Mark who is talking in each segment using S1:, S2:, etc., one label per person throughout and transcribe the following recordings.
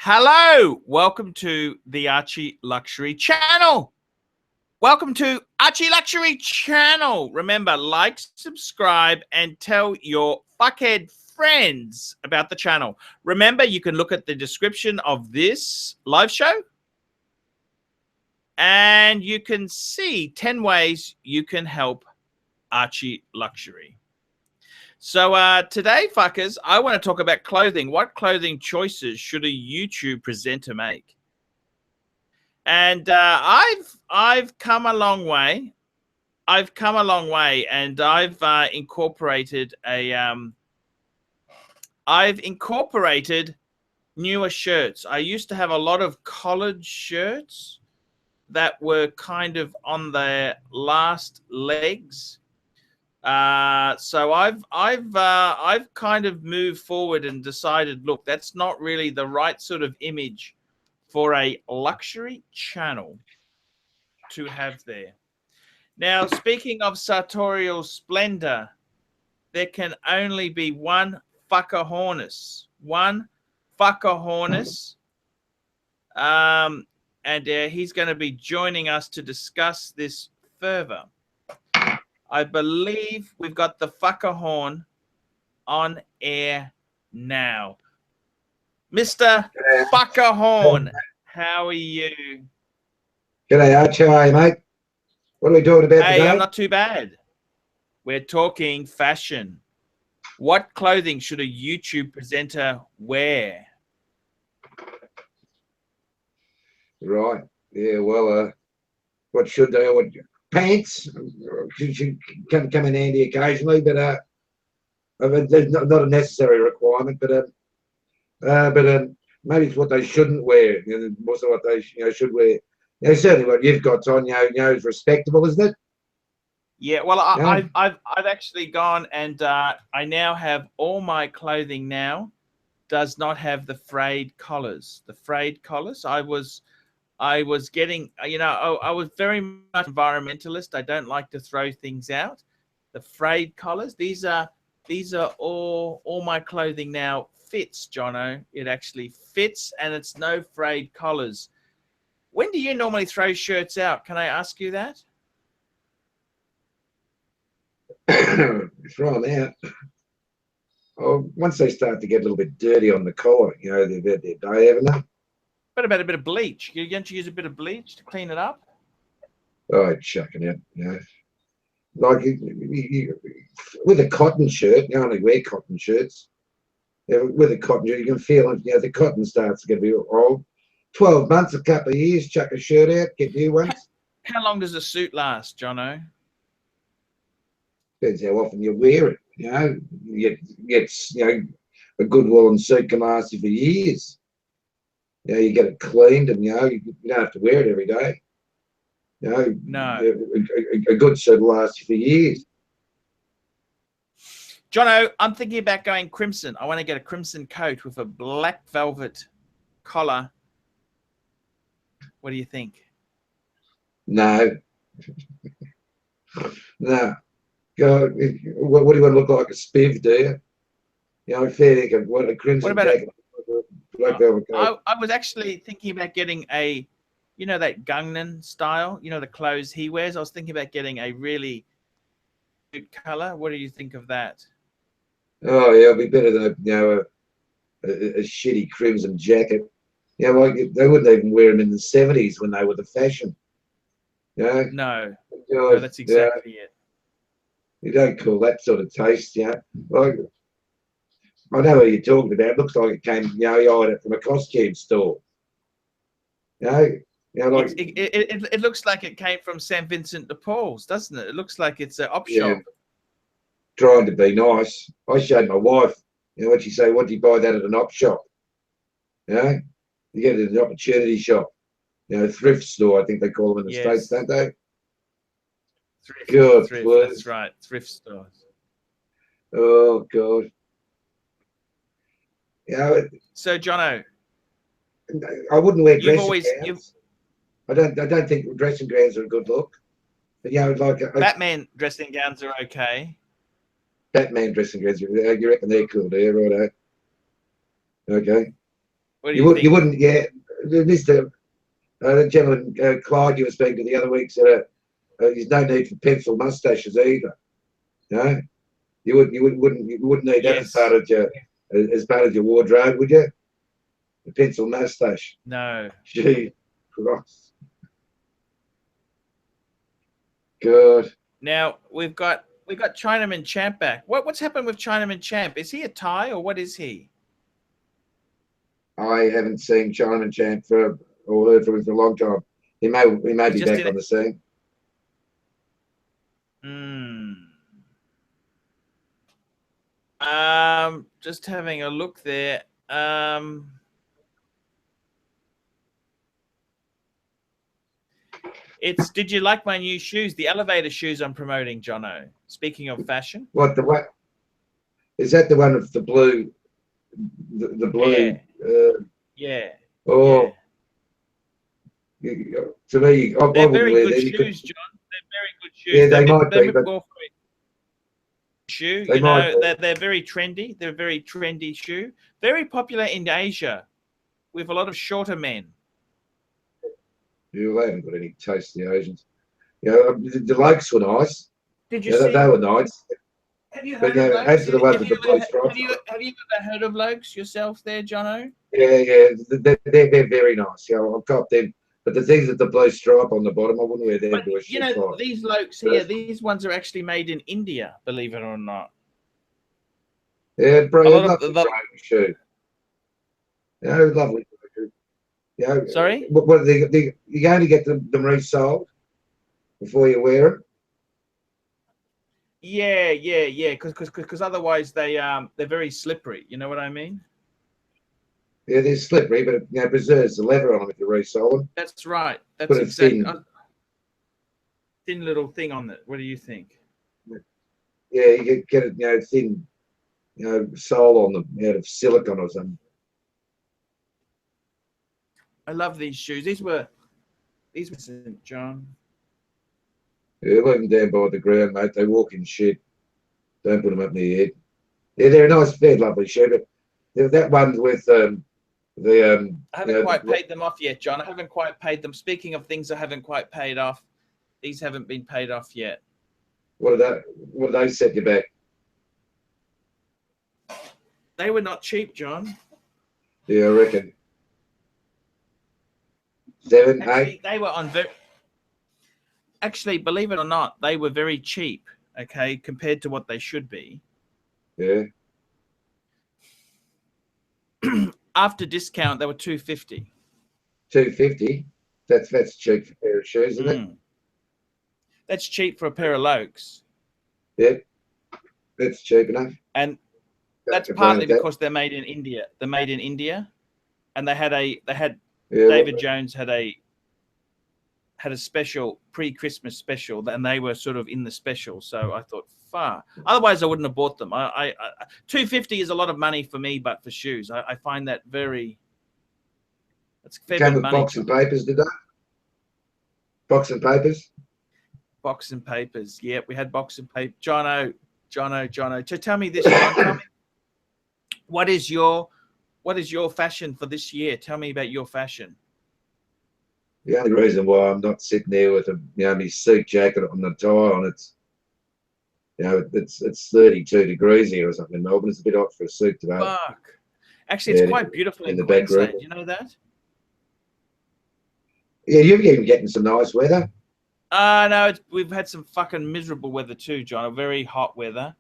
S1: Hello, welcome to the Archie Luxury channel. Welcome to Archie Luxury channel. Remember, like, subscribe, and tell your fuckhead friends about the channel. Remember, you can look at the description of this live show and you can see 10 ways you can help Archie Luxury. So today, fuckers, I want to talk about clothing. What clothing choices should a YouTube presenter make? And I've come a long way. I've come a long way, and I've incorporated newer shirts. I used to have a lot of collared shirts that were kind of on their last legs. So I've kind of moved forward and decided, look, that's not really the right sort of image for a luxury channel to have there. Now, speaking of sartorial splendor, there can only be one fucker hornus. One fucker hornus. And he's going to be joining us to discuss this further. I believe we've got the fucker horn on air now. Mr. Fucker Horn, how are you?
S2: G'day, Arch. How are you, mate? What are we talking about today?
S1: I'm not too bad. We're talking fashion. What clothing should a YouTube presenter wear?
S2: Right. Yeah, well, what should they? What pants should come in handy occasionally, but there's not a necessary requirement. But maybe it's what they shouldn't wear. You know, also what they should wear. You know, certainly what you've got on, is respectable, isn't it?
S1: Yeah. Well, I've actually gone and I now have all my clothing now does not have the frayed collars. The frayed collars. I was getting, I was very much environmentalist. I don't like to throw things out. The frayed collars, these are all my clothing now fits, Jono. It actually fits and it's no frayed collars. When do you normally throw shirts out? Can I ask you that?
S2: Throw them out. Oh, once they start to get a little bit dirty on the collar, they've had their day, haven't they?
S1: What about a bit of bleach? You going to use a bit of bleach to clean it up?
S2: Oh, chucking it, like with a cotton shirt. You only wear cotton shirts. With a cotton shirt, you can feel it. The cotton starts to get a bit old. 12 months, a couple of years, chuck a shirt out, get new ones.
S1: How long does a suit last, Jono?
S2: Depends how often you wear it. A good woolen suit can last you for years. You get it cleaned, and you don't have to wear it every day.
S1: No.
S2: A good suit will last you for years.
S1: Jono, I'm thinking about going crimson. I want to get a crimson coat with a black velvet collar. What do you think?
S2: No. No. What do you want to look like? A spiv, do you? Fair dinkum. What a crimson jacket.
S1: I was actually thinking about getting a, that Gangnam style, the clothes he wears. I was thinking about getting a really good color. What do you think of that?
S2: Oh yeah, it'd be better than a shitty crimson jacket. Like they wouldn't even wear them in the 70s when they were the fashion.
S1: No, that's exactly it.
S2: You don't call that sort of taste, Like, I know what you're talking about. It looks like it came, you ordered it from a costume store. Like
S1: it looks like it came from St. Vincent de Paul's, doesn't it? It looks like it's an op shop.
S2: Trying to be nice. I showed my wife, what she say, what do you buy that at an op shop? You get it at an opportunity shop. Thrift store, I think they call them in the States, don't they?
S1: Thrift, that's right. Thrift stores.
S2: Oh God.
S1: So Jono,
S2: I wouldn't wear dressing gowns. I don't think dressing gowns are a good look. But
S1: Batman dressing gowns are okay.
S2: Batman dressing gowns, you reckon they're cool, do you? Righto. Okay.
S1: What do you think?
S2: You wouldn't, yeah. Mr. The gentleman Clyde you were speaking to the other week said there's no need for pencil mustaches either. No, you wouldn't need that
S1: Yes.
S2: as part of your wardrobe, would you? The pencil mustache.
S1: No.
S2: Gee, Christ. Good.
S1: Now we've got Chinaman Champ back. What's happened with Chinaman Champ? Is he a Thai or what is he?
S2: I haven't seen Chinaman Champ or heard from him for a long time. He may be back on the scene.
S1: Just having a look there. Did you like my new shoes? The elevator shoes I'm promoting, Jono. Speaking of fashion.
S2: What is that? The one of the blue, the blue.
S1: Yeah.
S2: Oh. Yeah. To me,
S1: they're very good shoes, John. They're very good shoes.
S2: Yeah, they might be, but
S1: shoe. You know, they're very trendy. They're a very trendy shoe. Very popular in Asia with a lot of shorter men.
S2: Yeah, they haven't got any taste, the Asians. You know, the Lakes were nice.
S1: Did you see?
S2: They were nice.
S1: Have you heard of Lokes?
S2: As to the ones with the blue stripes.
S1: Have you ever heard of Lokes yourself there, Jono?
S2: Yeah. They're very nice. Yeah, I've got them. But the things with the blue stripe on the bottom, I wouldn't wear them to a shoe.
S1: You know, these Lokes here, these ones are actually made in India, believe it or not.
S2: Yeah, bro, lovely shoe. You know, lovely shoe. You know,
S1: sorry?
S2: What you only get them resold before you wear them?
S1: Yeah. Because otherwise they're very slippery. You know what I mean?
S2: Yeah, they're slippery, but it preserves the leather on them if you resole them.
S1: That's right. That's exactly. Thin little thing on it. What do you think?
S2: Yeah, you get it, thin, sole on them out of silicone or something.
S1: I love these shoes. These were St. John.
S2: Yeah, leave them down by the ground, mate. They walk in shit. Don't put them up in the head. Yeah, they're a nice, fair, lovely shoe, but that one with I
S1: haven't quite paid them off yet, John. I haven't quite paid them. Speaking of things I haven't quite paid off, these haven't been paid off yet. What
S2: do they set you back?
S1: They were not cheap, John.
S2: Yeah, I reckon. 7,
S1: Actually,
S2: 8.
S1: They were on Actually, believe it or not, they were very cheap. Okay, compared to what they should be.
S2: Yeah.
S1: After discount, they were $250.
S2: $250. That's cheap for a pair of shoes, isn't it?
S1: That's cheap for a pair of Lokes.
S2: Yep, that's cheap enough.
S1: And that's partly because they're made in India. They're made in India, and David Jones had a special pre-Christmas special, and they were sort of in the special. So I thought, otherwise I wouldn't have bought them. I $250 is a lot of money for me, but for shoes, I find that that's fair bit of money.
S2: Box and papers, did they? Box and papers.
S1: Box and papers. Yeah, we had box and paper. Jono. So tell me this, John. Tell me, what is your fashion for this year? Tell me about your fashion.
S2: The only reason why I'm not sitting there with my suit jacket on the tie on, it's 32 degrees here or something in Melbourne. It's a bit hot for a suit today.
S1: Fuck. Actually, it's quite beautiful in Queensland. You know that?
S2: Yeah, you're even getting some nice weather.
S1: No, we've had some fucking miserable weather too, John. Very hot weather.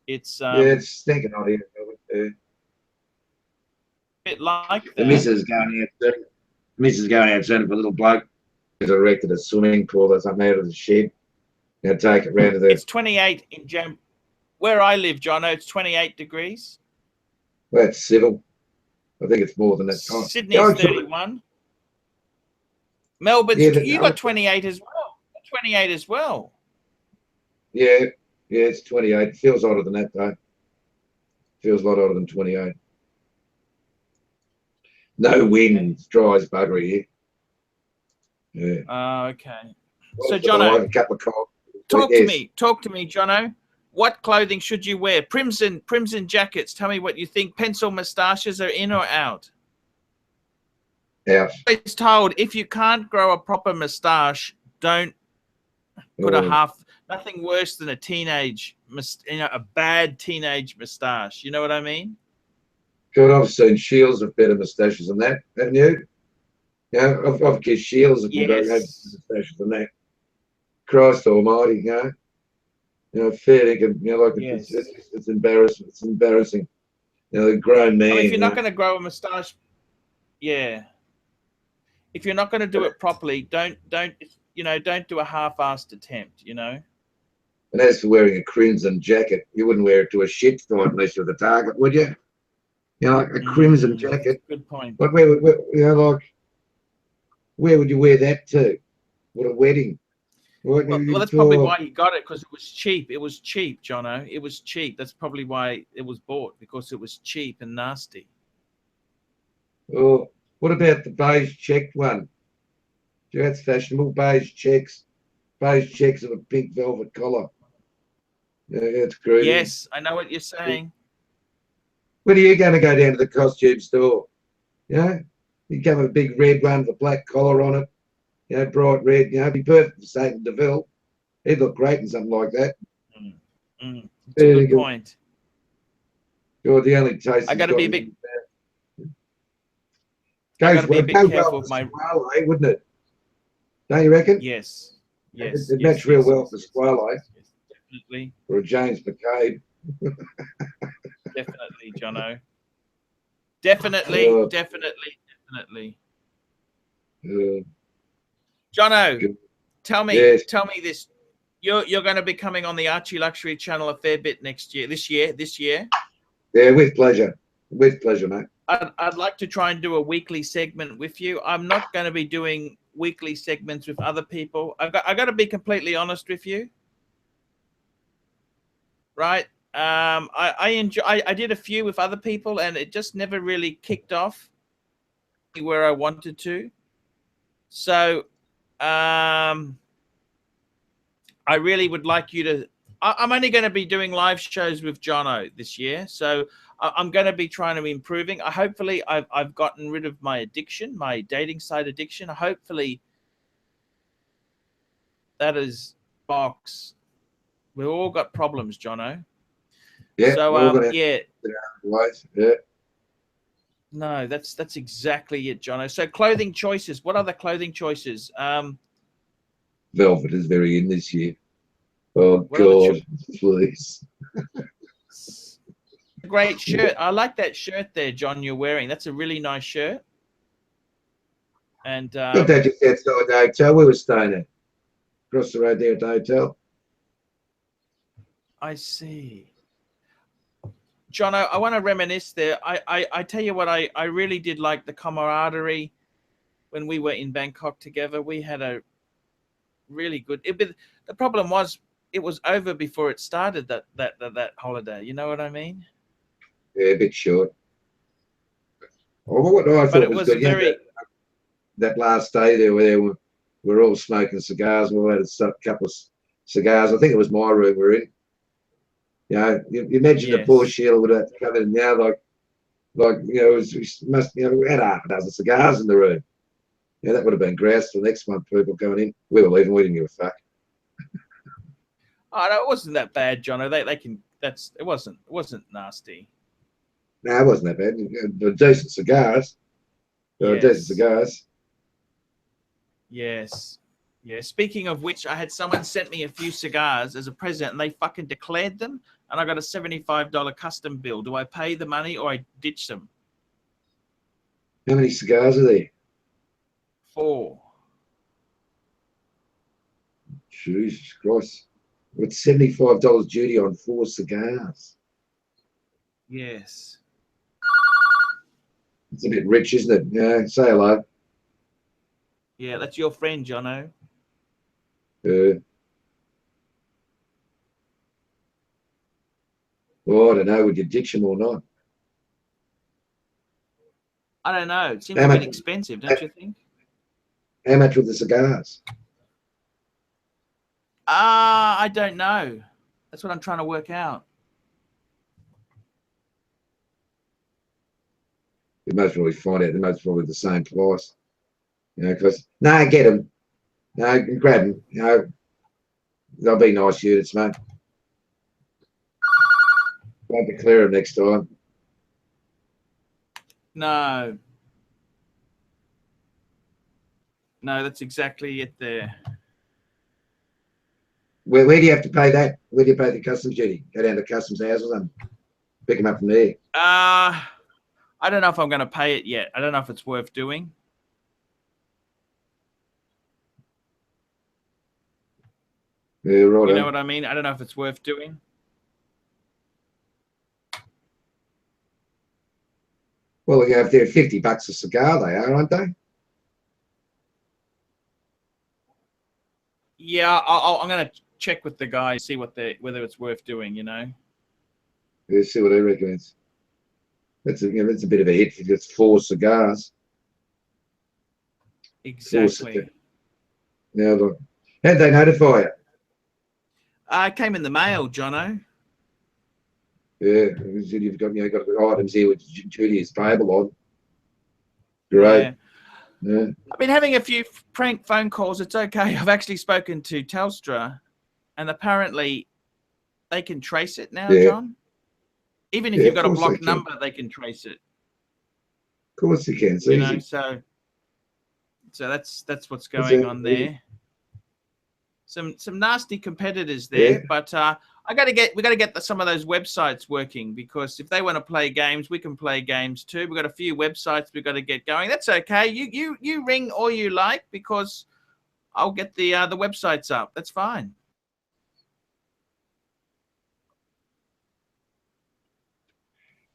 S1: It's
S2: it's stinking hot here.
S1: A bit like that.
S2: The missus going out soon for a little bloke who's erected a swimming pool or something out of the shed. Now take it round to the.
S1: It's 28 in Jan. Where I live, John, it's 28 degrees.
S2: Well, that's civil. I think it's more than that time.
S1: Sydney's 31. Melbourne's, you got 28 as well. 28 as well.
S2: Yeah, it's 28. It feels hotter than that, though. Feels a lot hotter than 28. No wind, dry as buggery here. Yeah.
S1: Okay. So, Jono, talk to me, Jono. What clothing should you wear? Prims and jackets. Tell me what you think. Pencil moustaches are in or out?
S2: Out.
S1: It's told if you can't grow a proper moustache, don't put a half. Nothing worse than a teenage, a bad teenage moustache. You know what I mean?
S2: God, I've seen Shields with better moustaches than that, haven't you? Yeah, I've kissed Shields that can grow moustaches than that. Christ Almighty, fair dinkum, like it's embarrassing. It's embarrassing. The grown man.
S1: If you're not going to grow a moustache, if you're not going to do it properly, don't do a half-assed attempt.
S2: And as for wearing a crimson jacket, you wouldn't wear it to a shit fight unless you're the target, would you? Like a crimson jacket.
S1: Good point.
S2: But where would you wear that to? What, a wedding?
S1: Well, that's probably why you got it, because it was cheap. It was cheap, Jono. It was cheap. That's probably why it was bought, because it was cheap and nasty.
S2: Oh, what about the beige checked one? That's fashionable. Beige checks with a pink velvet collar. Yeah, it's great.
S1: Yes, I know what you're saying.
S2: When are you going to go down to the costume store? You come with a big red one with a black collar on it. Bright red. It'd be perfect for Satan DeVille. He'd look great in something like that.
S1: It's a good point.
S2: God, the only taste.
S1: I got to be a bit.
S2: I got to be a bit careful with my squale, wouldn't it? Don't you reckon?
S1: Yes.
S2: It matched real well with the squale.
S1: Definitely.
S2: Or a James McCabe.
S1: Definitely, Jono. Definitely. Jono, tell me this. You're going to be coming on the ArchieLuxury channel a fair bit this year.
S2: Yeah, with pleasure, mate.
S1: I'd like to try and do a weekly segment with you. I'm not going to be doing weekly segments with other people. I got to be completely honest with you. Right? I did a few with other people, and it just never really kicked off where I wanted to. So I really would like you to. I'm only going to be doing live shows with Jono this year, so I'm going to be trying to improving. Hopefully, I've gotten rid of my addiction, my dating site addiction. Hopefully, that is box. We've all got problems, Jono.
S2: Yeah.
S1: So
S2: yeah.
S1: No, that's exactly it, Jono. So clothing choices. What other clothing choices?
S2: Velvet is very in this year. Oh God, please.
S1: Great shirt. I like that shirt there, John, you're wearing. That's a really nice shirt. And
S2: got that just outside the hotel we were staying at. Across the road there at the hotel.
S1: I see. John, I want to reminisce there. I tell you what, I really did like the camaraderie when we were in Bangkok together. We had a really good. The problem was it was over before it started, that holiday. You know what I mean?
S2: Yeah, a bit short. Well, what I thought was good,
S1: very.
S2: That last day there, where we're all smoking cigars. We had a couple of cigars. I think it was my room we're in. You imagine the poor Sheila would have to come in now, we had half a dozen cigars in the room. Yeah, that would have been grouse for the next month. People coming in, we were leaving. We didn't give a fuck.
S1: Oh no, it wasn't that bad, Jono. They can. It wasn't nasty.
S2: No, it wasn't that bad. They're decent cigars. Decent cigars.
S1: Yes. Yeah. Speaking of which, I had someone sent me a few cigars as a present, and they fucking declared them, and I got a $75 custom bill. Do I pay the money or I ditch them?
S2: How many cigars are there?
S1: 4.
S2: Jesus Christ. It's $75 duty on 4 cigars.
S1: Yes.
S2: It's a bit rich, isn't it? Yeah, say hello.
S1: Yeah, that's your friend, Jono.
S2: Well, I don't know, would you ditch them or not?
S1: I don't know. It seems a bit expensive, don't you think?
S2: How much were the cigars?
S1: I don't know. That's what I'm trying to work out.
S2: You most probably find out they're most probably the same price. You know, because no, get them. No, grab them. You know, they'll be nice units, mate. Won't be clear them next time.
S1: No. No, that's exactly it there.
S2: Where do you have to pay that? Where do you pay the customs duty? Go down to customs house or something? Pick them up from there.
S1: I don't know if I'm going to pay it yet. I don't know if it's worth doing.
S2: Yeah, right.
S1: You know what I mean? I don't know if it's worth doing.
S2: Well, you have they're $50 a cigar, they are, aren't they?
S1: Yeah, I'm going to check with the guy, see what whether it's worth doing. You know.
S2: Yeah, see what they reckon. That's a bit of a hit for just 4 cigars.
S1: Exactly.
S2: Now, look, how'd they notify you?
S1: It came in the mail, Jono.
S2: Yeah, you've got items here with duty is payable on. Great. Yeah.
S1: I've been having a few prank phone calls. It's okay. I've actually spoken to Telstra, and apparently they can trace it now, John. Even if you've got a blocked number, they can trace it.
S2: Of course they can. It's
S1: you
S2: easy.
S1: know, so that's what's going on there. Some nasty competitors there, but we got to get some of those websites working, because if they want to play games, we can play games too. We've got a few websites we've got to get going. That's okay. You ring all you like, because I'll get the websites up. That's fine.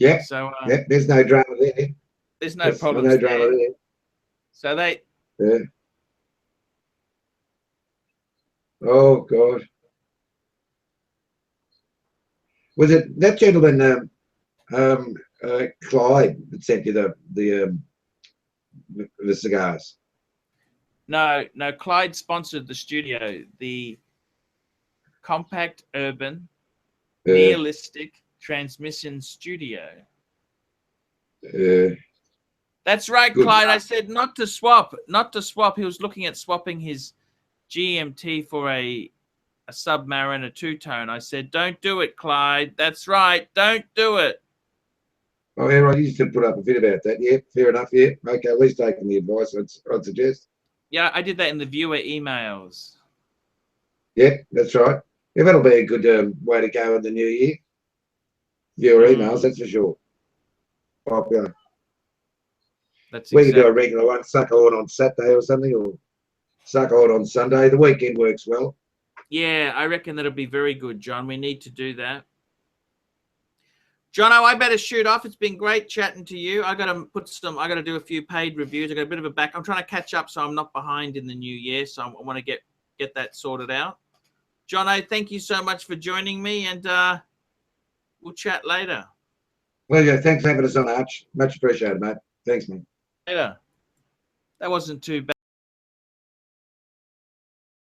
S2: Yep.
S1: So
S2: there's no drama there.
S1: There's no problem.
S2: No drama there.
S1: So they.
S2: Yeah. Oh God. Was it that gentleman, Clyde, that sent you the cigars?
S1: No, Clyde sponsored the studio, the Compact Urban Nihilistic Transmission Studio. That's right, Clyde. I said not to swap. He was looking at swapping his GMT for a Submariner two-tone. I said, don't do it, Clyde. That's right. Don't do it.
S2: Oh, yeah, right. You used to put up a bit about that. Yeah, fair enough. Yeah. Okay, at least taking the advice, I'd suggest.
S1: Yeah, I did that in the viewer emails.
S2: Yeah, that's right. Yeah, that'll be a good way to go in the new year. Viewer emails, that's for sure. Popular. We can do a regular one, sucker on Saturday or something, or sucker on Sunday. The weekend works well.
S1: Yeah, I reckon that'll be very good, John. We need to do that. Jono, I better shoot off. It's been great chatting to you. I got to do a few paid reviews. I got a bit of a back. I'm trying to catch up so I'm not behind in the new year. So I want to get that sorted out. Jono, thank you so much for joining me, and we'll chat later.
S2: Well, yeah, thanks for having us on, Arch. Much appreciated, mate. Thanks, man.
S1: Later. That wasn't too bad.